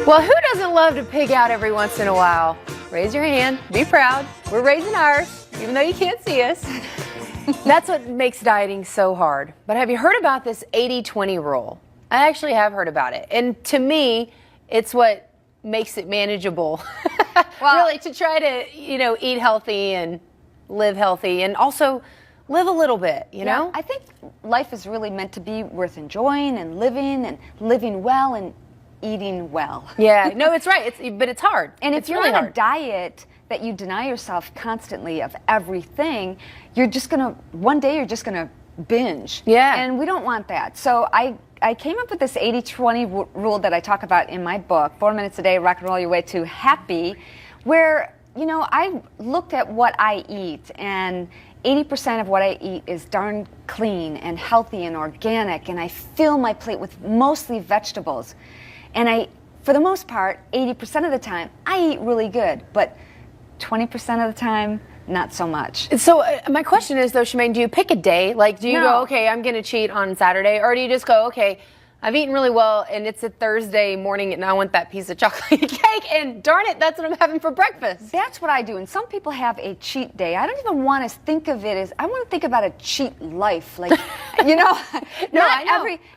Well, who doesn't love to pig out every once in a while? Raise your hand. Be proud. We're raising ours, even though you can't see us. That's what makes dieting so hard. But have you heard about this 80-20 rule? I actually have heard about it. And to me, it's what makes it manageable. Well, really, to try to, eat healthy and live healthy and also live a little bit, you know? I think life is really meant to be worth enjoying and living well and eating well. Yeah, no, it's right. But it's hard. And if it's you're really on hard. a diet that you deny yourself constantly of everything, one day you're just gonna binge. Yeah. And we don't want that. So I came up with this 80-20 rule that I talk about in my book, 4 Minutes a Day, Rock and Roll Your Way to Happy, where, I looked at what I eat, and 80% of what I eat is darn clean and healthy and organic, and I fill my plate with mostly vegetables. And for the most part, 80% of the time, I eat really good, but 20% of the time, not so much. So my question is, though, Shemane, do you pick a day? Like, do you No. go, okay, I'm going to cheat on Saturday? Or do you just go, okay, I've eaten really well, and it's a Thursday morning, and I want that piece of chocolate cake, and darn it, that's what I'm having for breakfast. That's what I do. And some people have a cheat day. I don't even want to think of it as, I want to think about a cheat life. Like,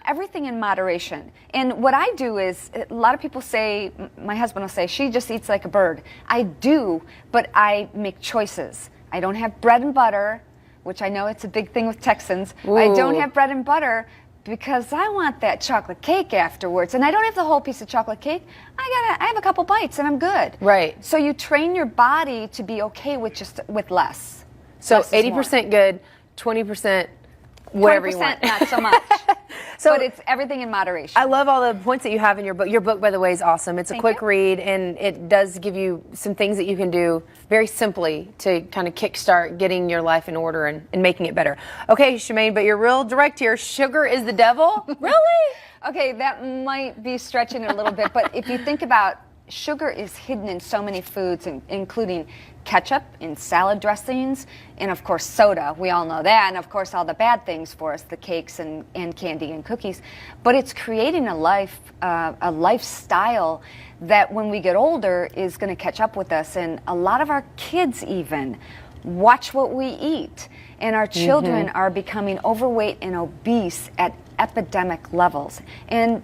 everything in moderation. And what I do is, a lot of people say, my husband will say, she just eats like a bird. I do, but I make choices. I don't have bread and butter, which I know it's a big thing with Texans. Ooh. I don't have bread and butter because I want that chocolate cake afterwards. And I don't have the whole piece of chocolate cake. I have a couple bites and I'm good. Right. So you train your body to be okay with less. So Less is 80% more. good, 20% whatever 20% you want. not so much. So but it's everything in moderation. I love all the points that you have in your book. Your book, by the way, is awesome. It's a Thank quick you. read, and it does give you some things that you can do very simply to kind of kickstart getting your life in order and making it better. Okay, Shemane, but you're real direct here. Sugar is the devil? Really? Okay, that might be stretching it a little bit, but if you think about sugar is hidden in so many foods, including ketchup, in salad dressings, and of course soda. We all know that, and of course all the bad things for us, the cakes and candy and cookies. But it's creating a lifestyle that when we get older is going to catch up with us. And a lot of our kids even watch what we eat. And our children are becoming overweight and obese at epidemic levels. And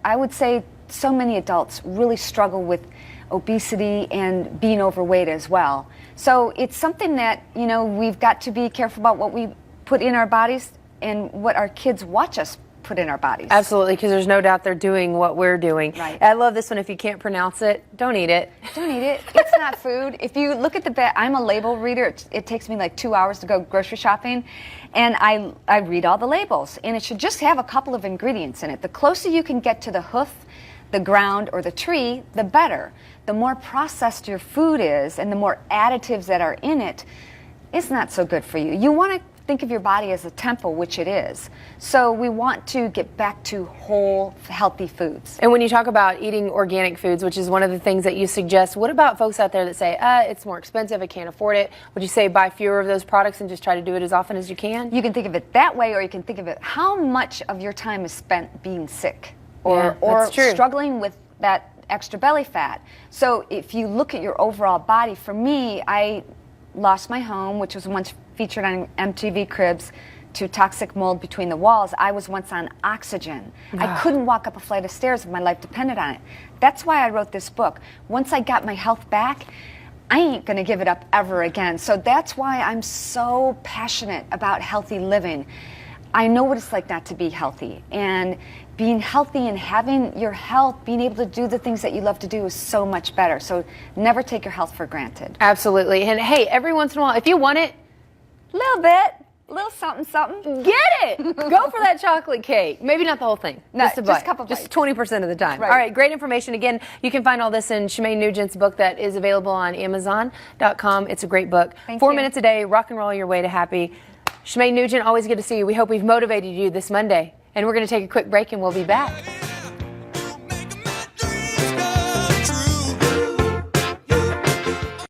I would say so many adults really struggle with obesity and being overweight as well. So it's something that, we've got to be careful about what we put in our bodies and what our kids watch us put in our bodies. Absolutely, because there's no doubt they're doing what we're doing. Right. I love this one. If you can't pronounce it, don't eat it. Don't eat it. It's not food. If you look at I'm a label reader. It takes me like 2 hours to go grocery shopping, and I read all the labels, and it should just have a couple of ingredients in it. The closer you can get to the hoof, the ground, or the tree, the better. The more processed your food is and the more additives that are in it, it's not so good for you. You want to think of your body as a temple, which it is. So we want to get back to whole, healthy foods. And when you talk about eating organic foods, which is one of the things that you suggest, what about folks out there that say, it's more expensive, I can't afford it? Would you say buy fewer of those products and just try to do it as often as you can? You can think of it that way, or you can think of it, how much of your time is spent being sick or that's true. struggling with that extra belly fat. So if you look at your overall body, for me, I lost my home, which was once featured on MTV Cribs, to toxic mold between the walls. I was once on oxygen. I couldn't walk up a flight of stairs if my life depended on it. That's why I wrote this book. Once I got my health back, I ain't gonna give it up ever again. So that's why I'm so passionate about healthy living. I know what it's like not to be healthy, and being healthy and having your health, being able to do the things that you love to do is so much better. So never take your health for granted. Absolutely. And hey, every once in a while, if you want it, Little bit, little something, something. get it. Go for that chocolate cake. Maybe not the whole thing. No, just a bite. a couple Just bites. 20% of the time. Right. All right, great information. Again, you can find all this in Shemane Nugent's book that is available on Amazon.com. It's a great book. Thank 4 you. minutes a day, rock and roll your way to happy. Shemane Nugent, always good to see you. We hope we've motivated you this Monday. And we're going to take a quick break and we'll be back.